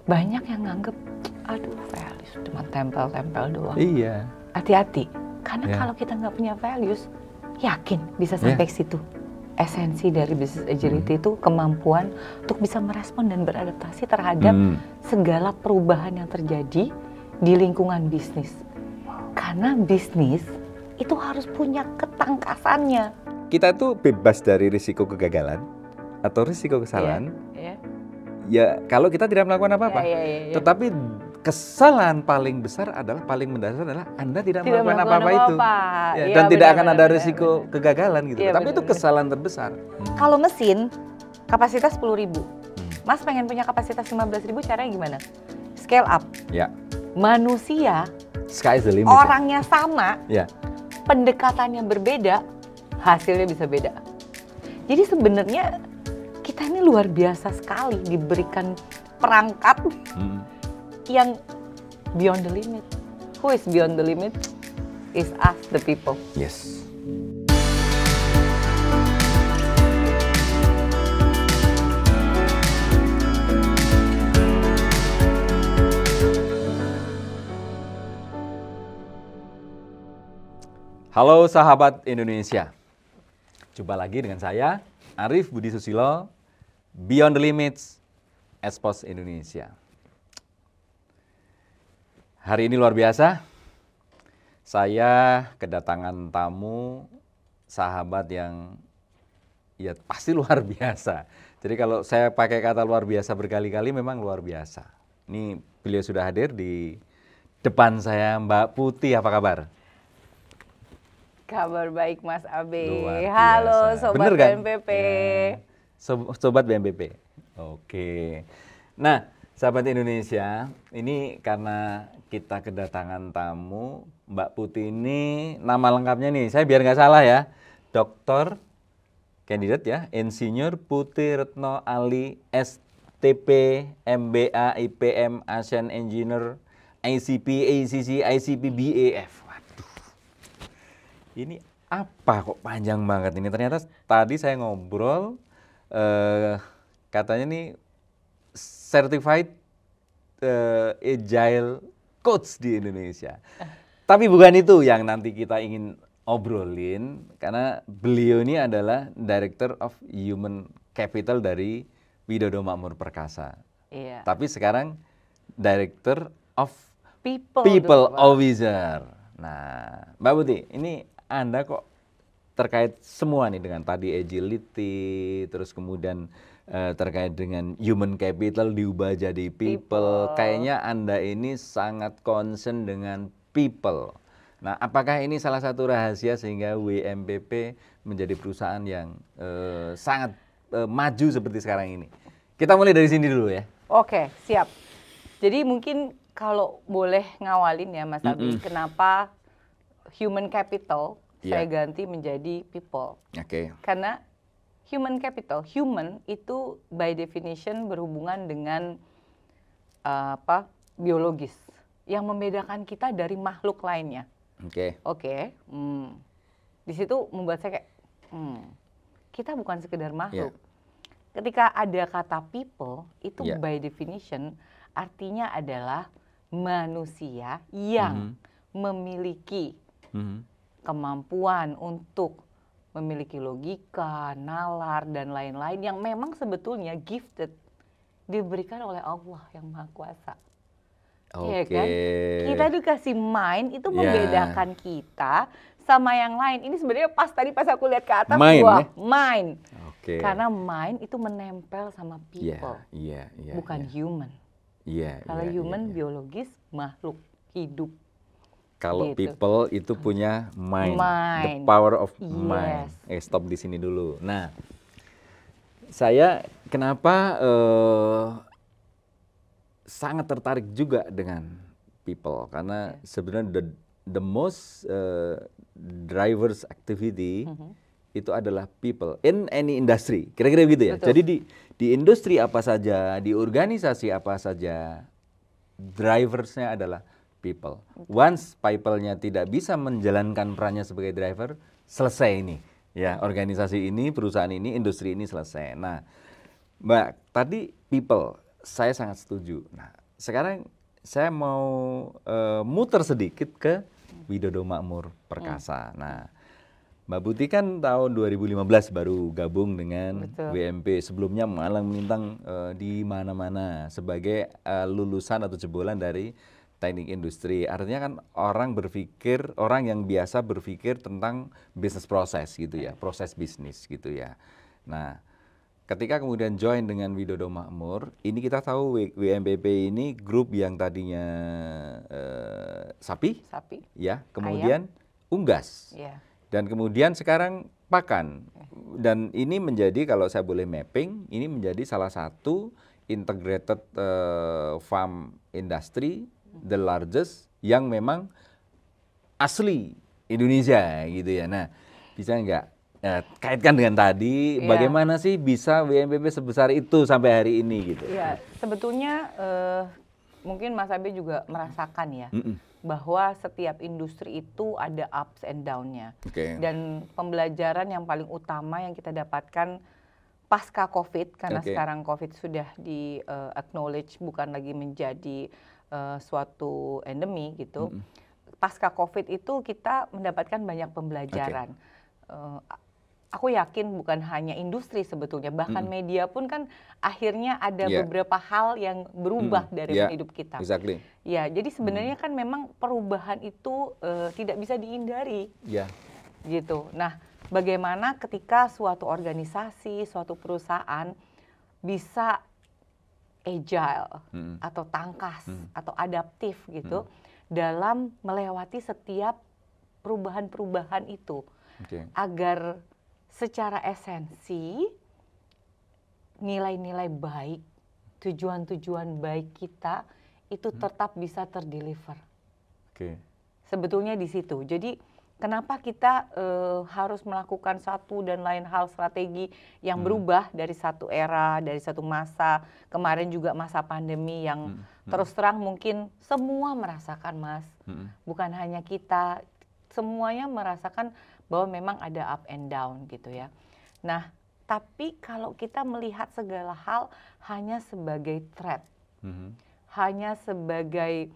banyak yang nganggep, aduh values cuma tempel-tempel doang. Iya. Hati-hati, karena Ya. kalau kita nggak punya values, yakin bisa sampai ke situ. Esensi dari business agility itu kemampuan untuk bisa merespon dan beradaptasi terhadap segala perubahan yang terjadi di lingkungan bisnis. Karena bisnis itu harus punya ketangkasannya. Kita tuh bebas dari risiko kegagalan atau risiko kesalahan. Iya. Ya kalau kita tidak melakukan apa-apa. Iya. Tetapi kesalahan paling besar adalah, paling mendasar adalah Anda tidak melakukan apa-apa itu. Ya, Iya, dan tidak akan benar, ada benar, risiko benar. kegagalan gitu. Iya, Tapi itu benar. kesalahan terbesar. Kalau mesin kapasitas 10.000, Mas pengen punya kapasitas 15.000, caranya gimana? Scale up. Ya. Manusia, Sky is the limit. orangnya sama, Ya. pendekatannya berbeda, hasilnya bisa beda. Jadi sebenarnya kita ini luar biasa sekali diberikan perangkat yang beyond the limit. Who is beyond the limit? Is us, the people. Yes. Halo sahabat Indonesia, jumpa lagi dengan saya Arif Budi Susilo, Beyond the Limits, Expos Indonesia. Hari ini luar biasa, saya kedatangan tamu sahabat yang ya pasti luar biasa. Jadi kalau saya pakai kata luar biasa berkali-kali memang luar biasa. Ini beliau sudah hadir di depan saya, Mbak Putih, apa kabar? Kabar baik Mas Abe. Luar biasa. Halo Sobat Bener kan? BNPP. Ya. Sobat BNPP. Oke. Nah, sahabat Indonesia, ini karena kita kedatangan tamu, Mbak Putih ini nama lengkapnya nih, saya biar nggak salah ya, Doktor Kandidat ya, Insinyur Putih Retno Ali, STP, MBA, IPM, Asian Engineer, ICP, ACC, ICP, BAF. Ini apa kok panjang banget ini? Ternyata tadi saya ngobrol, katanya nih Certified Agile Coach di Indonesia. Tapi bukan itu yang nanti kita ingin obrolin, karena beliau ini adalah Director of Human Capital dari Widodo Makmur Perkasa. Iya. Tapi sekarang Director of People Officer. Nah, Mbak Putih, ini Anda kok terkait semua nih dengan tadi agility, terus kemudian terkait dengan human capital diubah jadi people. Kayaknya Anda ini sangat concern dengan people. Nah, apakah ini salah satu rahasia sehingga WMPP menjadi perusahaan yang sangat maju seperti sekarang ini? Kita mulai dari sini dulu ya. Oke, siap. Jadi mungkin kalau boleh ngawalin ya Mas Abi, kenapa human capital saya ganti menjadi people. Oke. Karena human capital, human itu by definition berhubungan dengan biologis yang membedakan kita dari makhluk lainnya. Oke. Di situ membuat saya kayak kita bukan sekedar makhluk. Ketika ada kata people itu by definition artinya adalah manusia yang memiliki kemampuan untuk memiliki logika, nalar, dan lain-lain yang memang sebetulnya gifted, diberikan oleh Allah yang Maha Kuasa. Iya kan? Kita dikasih mind itu membedakan kita sama yang lain. Ini sebenarnya pas aku lihat ke atas, mind. Karena mind itu menempel sama people, bukan human. Kalau human biologis, makhluk hidup. Kalau gitu. People itu punya mind, the power of mind. Stop di sini dulu. Nah, saya kenapa sangat tertarik juga dengan People, karena sebenarnya the most drivers activity itu adalah people in any industry. Kira-kira begitu ya. Betul. Jadi di industri apa saja, di organisasi apa saja, driversnya adalah people. Once people-nya tidak bisa menjalankan perannya sebagai driver, selesai ini. Ya, organisasi ini, perusahaan ini, industri ini selesai. Nah, Mbak, tadi people, saya sangat setuju. Nah, sekarang saya mau muter sedikit ke Widodo Makmur Perkasa. Nah, Mbak Putih kan tahun 2015 baru gabung dengan WMP. Sebelumnya malang melintang di mana-mana sebagai lulusan atau jebolan dari teknik industri. Artinya kan orang yang biasa berpikir tentang bisnis proses gitu ya, proses bisnis gitu ya. Nah, ketika kemudian join dengan Widodo Makmur, ini kita tahu WMPP ini grup yang tadinya sapi, ya, kemudian unggas, dan kemudian sekarang pakan. Dan ini menjadi, kalau saya boleh mapping, ini menjadi salah satu integrated farm industry, the largest, yang memang asli Indonesia gitu ya. Nah, bisa nggak kaitkan dengan tadi, bagaimana sih bisa WMPP sebesar itu sampai hari ini gitu? Ya, sebetulnya mungkin Mas Abe juga merasakan ya, bahwa setiap industri itu ada ups and down-nya. Dan pembelajaran yang paling utama yang kita dapatkan pasca COVID, karena sekarang COVID sudah di-acknowledge bukan lagi menjadi suatu endemi gitu. Pasca COVID itu kita mendapatkan banyak pembelajaran. Aku yakin bukan hanya industri sebetulnya, bahkan media pun kan akhirnya ada beberapa hal yang berubah dari hidup kita. Ya, jadi sebenarnya kan memang perubahan itu tidak bisa dihindari. Gitu. Nah, bagaimana ketika suatu organisasi, suatu perusahaan bisa agile atau tangkas atau adaptif gitu dalam melewati setiap perubahan-perubahan itu agar secara esensi nilai-nilai baik, tujuan-tujuan baik kita itu tetap bisa terdeliver. Sebetulnya di situ. Jadi kenapa kita harus melakukan satu dan lain hal strategi yang berubah dari satu era, dari satu masa. Kemarin juga masa pandemi yang terus terang mungkin semua merasakan, Mas. Bukan hanya kita, semuanya merasakan bahwa memang ada up and down gitu ya. Nah, tapi kalau kita melihat segala hal hanya sebagai threat, hanya sebagai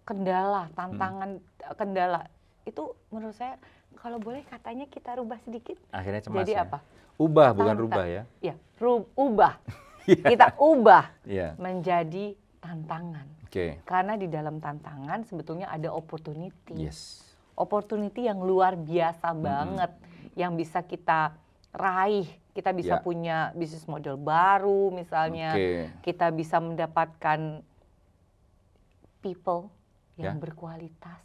kendala, tantangan, kendala, itu menurut saya kalau boleh katanya kita rubah sedikit. Akhirnya cemas. Jadi ya? apa? Ubah bukan rubah ya? Ya, ubah. Kita ubah menjadi tantangan. Karena di dalam tantangan sebetulnya ada opportunity. Opportunity yang luar biasa banget yang bisa kita raih. Kita bisa punya bisnis model baru misalnya. Kita bisa mendapatkan people yang berkualitas.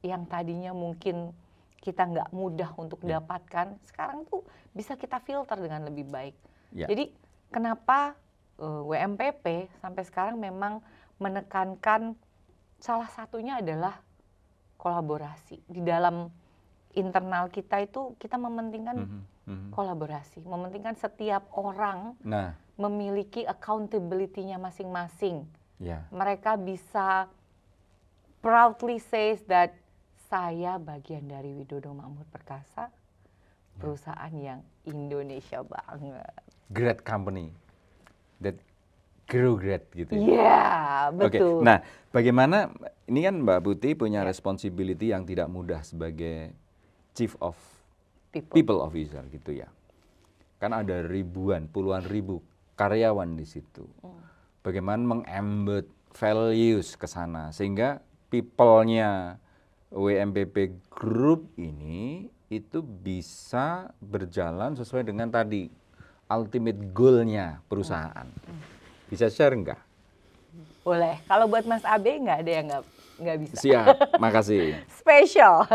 Yang tadinya mungkin kita nggak mudah untuk dapatkan, sekarang tuh bisa kita filter dengan lebih baik. Jadi kenapa WMPP sampai sekarang memang menekankan salah satunya adalah kolaborasi. Di dalam internal kita itu kita mementingkan kolaborasi, mementingkan setiap orang memiliki accountability-nya masing-masing. Mereka bisa proudly says that saya bagian dari Widodo Makmur Perkasa, perusahaan yang Indonesia banget. Great company that grow great gitu. Betul. Nah, bagaimana ini kan Mbak Putih punya responsibility yang tidak mudah sebagai Chief of People Officer gitu ya. Kan ada ribuan, puluhan ribu karyawan di situ. Bagaimana meng-embed values ke sana sehingga people-nya WMPP Group ini itu bisa berjalan sesuai dengan tadi ultimate goal-nya perusahaan. Bisa share nggak? Boleh. Kalau buat Mas Abe nggak ada yang nggak bisa. Siap, makasih. Spesial.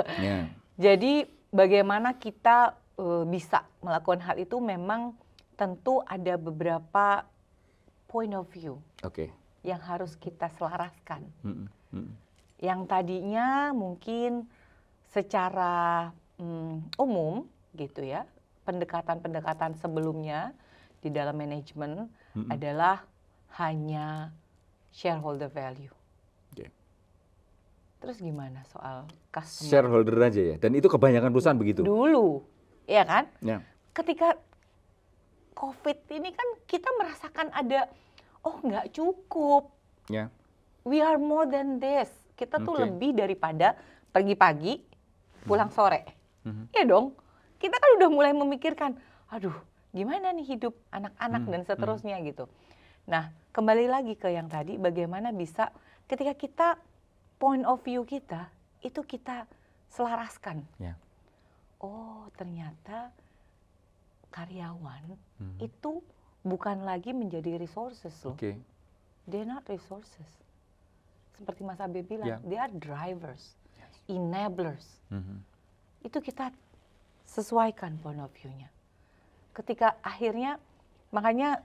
Jadi bagaimana kita bisa melakukan hal itu memang tentu ada beberapa point of view yang harus kita selaraskan. Yang tadinya mungkin secara umum gitu ya, pendekatan-pendekatan sebelumnya di dalam manajemen adalah hanya shareholder value. Terus gimana soal customer? Shareholder aja ya, dan itu kebanyakan perusahaan begitu. Dulu, ya kan? Ketika COVID ini kan kita merasakan ada, oh nggak cukup. Yeah. We are more than this. Kita tuh lebih daripada pergi pagi, pulang sore. Ya dong, kita kan udah mulai memikirkan, aduh gimana nih hidup anak-anak dan seterusnya gitu. Nah, kembali lagi ke yang tadi, bagaimana bisa ketika kita, point of view kita, itu kita selaraskan. Yeah. Oh ternyata karyawan itu bukan lagi menjadi resources loh. They're not resources. Seperti Mas Abe bilang, they are drivers, enablers. Itu kita sesuaikan point of view-nya. Ketika akhirnya, makanya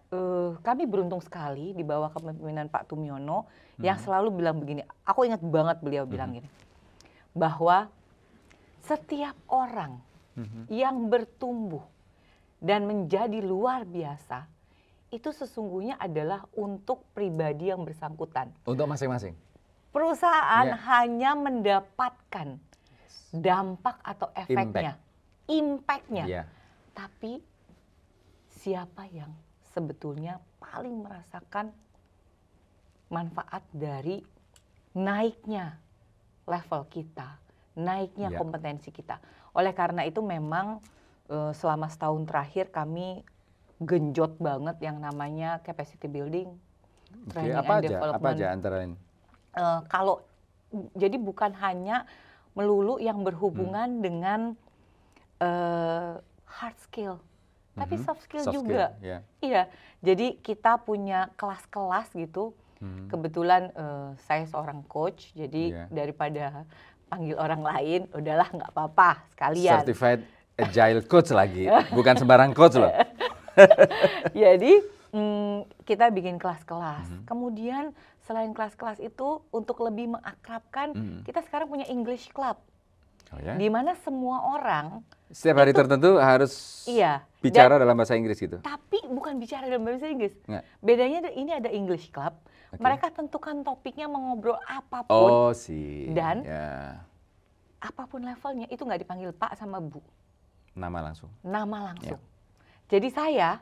kami beruntung sekali di bawah kepemimpinan Pak Tumiono yang selalu bilang begini, aku ingat banget beliau bilang gini, bahwa setiap orang yang bertumbuh dan menjadi luar biasa, itu sesungguhnya adalah untuk pribadi yang bersangkutan. Untuk masing-masing. Perusahaan hanya mendapatkan dampak atau efeknya, impact-nya. Tapi siapa yang sebetulnya paling merasakan manfaat dari naiknya level kita, naiknya kompetensi kita. Oleh karena itu memang selama setahun terakhir kami genjot banget yang namanya capacity building, training and development. Apa aja antara lain? Kalau jadi bukan hanya melulu yang berhubungan dengan hard skill, tapi soft skill juga. Iya, jadi kita punya kelas-kelas gitu. Kebetulan saya seorang coach, jadi daripada panggil orang lain, udahlah nggak apa-apa sekalian. Certified Agile Coach lagi, bukan sembarang coach loh. Jadi kita bikin kelas-kelas. Kemudian selain kelas-kelas itu untuk lebih mengakrabkan, kita sekarang punya English Club. Di mana semua orang setiap hari tertentu harus bicara dalam bahasa Inggris gitu. Tapi bukan bicara dalam bahasa Inggris. Bedanya ini ada English Club. Mereka tentukan topiknya, mengobrol apapun. Dan apapun levelnya itu nggak dipanggil Pak sama Bu. Nama langsung. Nama langsung. Jadi saya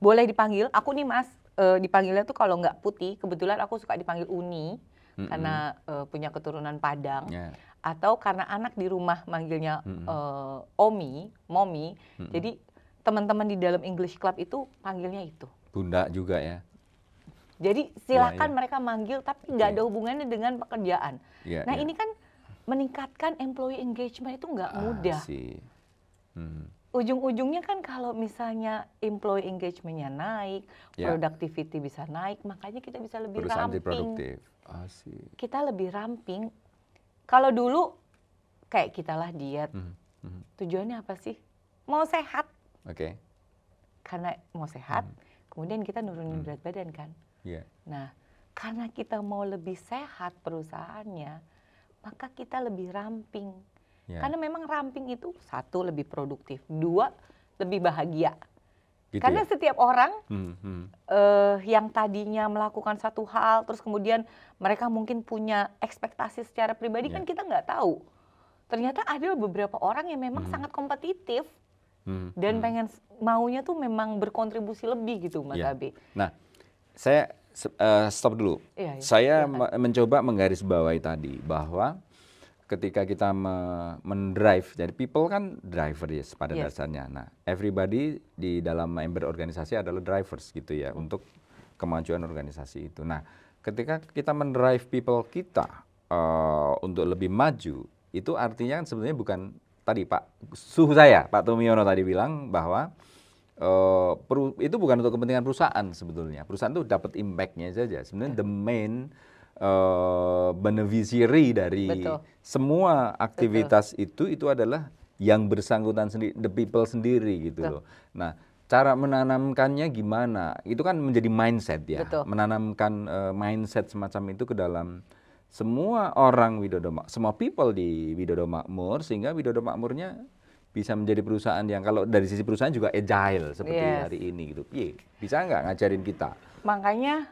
boleh dipanggil, aku nih Mas, dipanggilnya tuh kalau nggak Putih, kebetulan aku suka dipanggil Uni karena punya keturunan Padang, atau karena anak di rumah manggilnya Omi, Momi. Jadi teman-teman di dalam English Club itu panggilnya itu. Bunda juga ya. Jadi silakan mereka manggil, tapi nggak ada hubungannya dengan pekerjaan. Nah ini kan meningkatkan employee engagement itu nggak mudah. Ujung-ujungnya kan kalau misalnya employee engagement-nya naik, productivity bisa naik, makanya kita bisa lebih ramping. Kita lebih ramping. Kalau dulu kayak kita lah diet, tujuannya apa sih? Mau sehat. Karena mau sehat, kemudian kita nurunin berat badan kan. Nah, karena kita mau lebih sehat perusahaannya, maka kita lebih ramping. Karena memang ramping itu satu lebih produktif, dua lebih bahagia. Gitu karena setiap orang yang tadinya melakukan satu hal, terus kemudian mereka mungkin punya ekspektasi secara pribadi kan kita nggak tahu. Ternyata ada beberapa orang yang memang sangat kompetitif dan pengen maunya tuh memang berkontribusi lebih gitu, Mas Abe. Nah, saya stop dulu. Saya mencoba menggarisbawahi tadi bahwa ketika kita mendrive, jadi people kan driver ya pada dasarnya. Nah, everybody di dalam member organisasi adalah drivers gitu ya untuk kemajuan organisasi itu. Nah, ketika kita mendrive people kita untuk lebih maju, itu artinya kan sebenarnya bukan tadi Pak Tumiono tadi bilang bahwa itu bukan untuk kepentingan perusahaan sebetulnya. Perusahaan itu dapat impact-nya saja. Sebenarnya the main beneficiary dari semua aktivitas itu adalah yang bersangkutan sendiri, the people sendiri gitu loh. Nah, cara menanamkannya gimana? Itu kan menjadi mindset ya. Menanamkan mindset semacam itu ke dalam semua orang Widodo, semua people di Widodo Makmur, sehingga Widodo Makmurnya bisa menjadi perusahaan yang kalau dari sisi perusahaan juga agile seperti hari ini gitu. Bisa nggak ngajarin kita? Makanya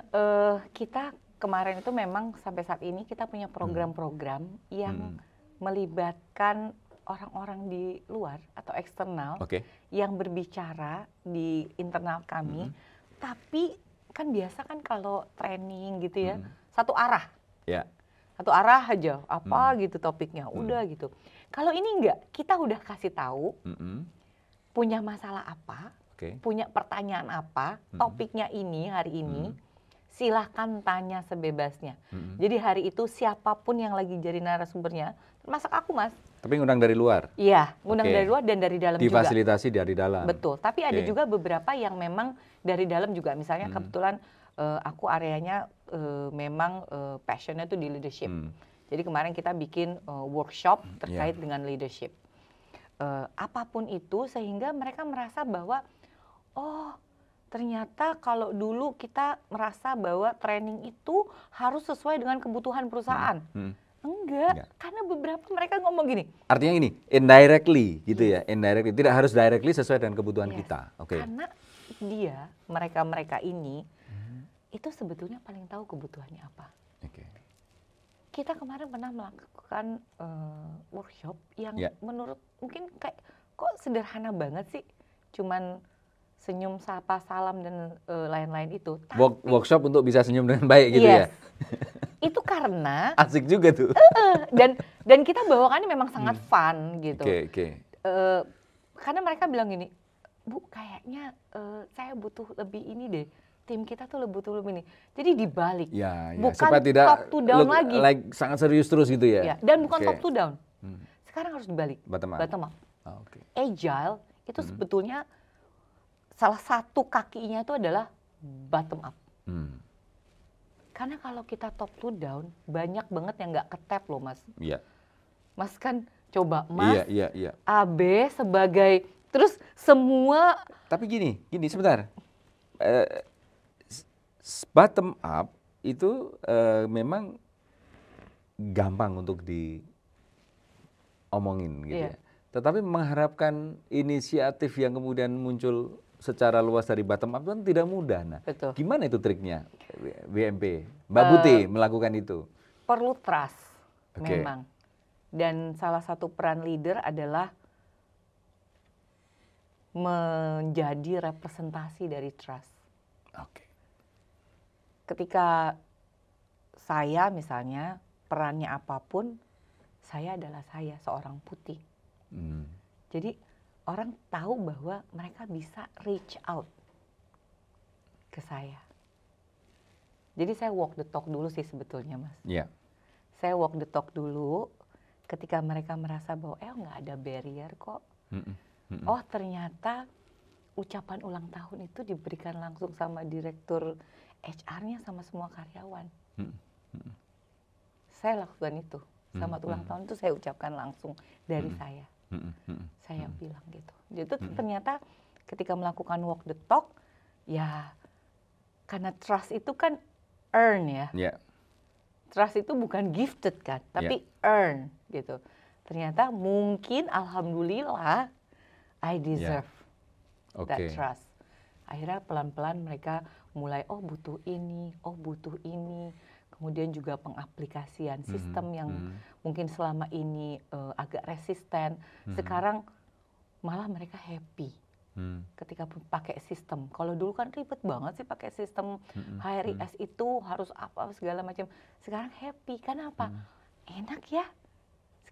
kita kemarin itu memang sampai saat ini kita punya program-program yang melibatkan orang-orang di luar atau eksternal yang berbicara di internal kami, tapi kan biasa kan kalau training gitu ya, satu arah. Ya. Satu arah aja, apa gitu topiknya, udah gitu. Kalau ini enggak, kita udah kasih tahu, punya masalah apa, punya pertanyaan apa, topiknya ini hari ini, silahkan tanya sebebasnya. Jadi hari itu siapapun yang lagi jadi narasumbernya, termasuk aku Mas. Tapi ngundang dari luar? Iya, ngundang dari luar dan dari dalam juga. Difasilitasi dari dalam? Betul, tapi ada juga beberapa yang memang dari dalam juga, misalnya kebetulan aku areanya memang passionnya tuh di leadership. Jadi kemarin kita bikin workshop terkait dengan leadership. Apapun itu sehingga mereka merasa bahwa oh ternyata kalau dulu kita merasa bahwa training itu harus sesuai dengan kebutuhan perusahaan. Enggak, karena beberapa mereka ngomong gini. Artinya ini indirectly gitu ya, indirectly, tidak harus directly sesuai dengan kebutuhan kita. Karena mereka ini itu sebetulnya paling tahu kebutuhannya apa. Kita kemarin pernah melakukan workshop yang menurut mungkin kayak kok sederhana banget sih, cuman senyum, sapa, salam dan lain-lain itu. Workshop untuk bisa senyum dengan baik gitu ya? Itu karena asik juga tuh. Dan kita bawakannya memang sangat fun gitu. Karena mereka bilang gini, Bu kayaknya saya butuh lebih ini deh. Tim kita tuh butuh lebih ini. Jadi dibalik, bukan tidak top to down lagi. Sangat serius terus gitu ya? Dan bukan top to down. Sekarang harus dibalik, bottom up. Agile itu sebetulnya salah satu kakinya itu adalah bottom up. Karena kalau kita top to down, banyak banget yang nggak ketap loh Mas. Mas kan coba Mas, AB sebagai, terus semua. Tapi gini sebentar. Bottom up itu memang gampang untuk diomongin gitu ya. Tetapi mengharapkan inisiatif yang kemudian muncul secara luas dari bottom up kan tidak mudah. Nah, gimana itu triknya WMP? Mbak Buti melakukan itu? Perlu trust memang. Dan salah satu peran leader adalah menjadi representasi dari trust. Ketika saya misalnya perannya apapun, saya adalah saya seorang Putih. Jadi orang tahu bahwa mereka bisa reach out ke saya. Jadi saya walk the talk dulu sih sebetulnya Mas. Saya walk the talk dulu ketika mereka merasa bahwa nggak ada barrier kok. Oh ternyata ucapan ulang tahun itu diberikan langsung sama direktur HR-nya sama semua karyawan. Saya lakukan itu. Selamat ulang tahun itu saya ucapkan langsung dari saya. Saya bilang gitu. Jadi ternyata ketika melakukan walk the talk, ya karena trust itu kan earn ya. Trust itu bukan gifted kan, tapi earn gitu. Ternyata mungkin alhamdulillah I deserve that trust. Akhirnya pelan-pelan mereka mulai butuh ini, butuh ini. Kemudian juga pengaplikasian sistem yang mungkin selama ini agak resisten. Sekarang malah mereka happy ketika pakai sistem. Kalau dulu kan ribet banget sih pakai sistem HRIS itu harus apa segala macam. Sekarang happy, karena apa? Enak ya.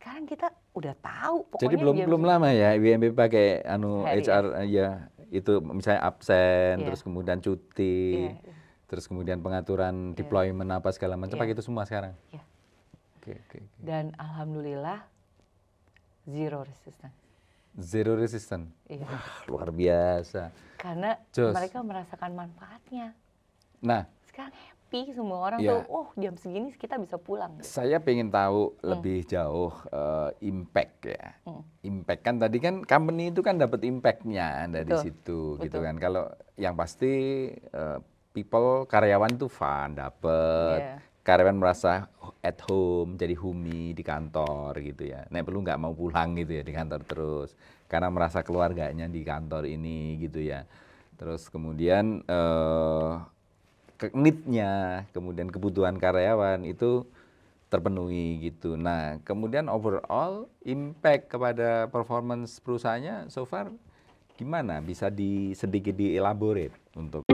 Sekarang kita udah tahu. Jadi belum lama ya WMP pakai HR itu misalnya absen, terus kemudian cuti. Terus kemudian pengaturan deployment apa segala macam, pakai itu semua sekarang. Dan alhamdulillah zero resistance. Zero resistance. Luar biasa. Karena mereka merasakan manfaatnya. Nah, sekarang happy semua orang tuh, jam segini kita bisa pulang. Saya pengen tahu lebih jauh impact ya. Impact kan tadi kan company itu kan dapat impact-nya dari situ gitu kan. Kalau yang pasti people, karyawan itu fun, dapet. Karyawan merasa at home, jadi homey di kantor gitu ya. Nah perlu nggak mau pulang gitu ya di kantor terus. Karena merasa keluarganya di kantor ini gitu ya. Terus kemudian need-nya, kemudian kebutuhan karyawan itu terpenuhi gitu. Nah kemudian overall impact kepada performance perusahaannya so far gimana? Bisa sedikit dielaborate untuk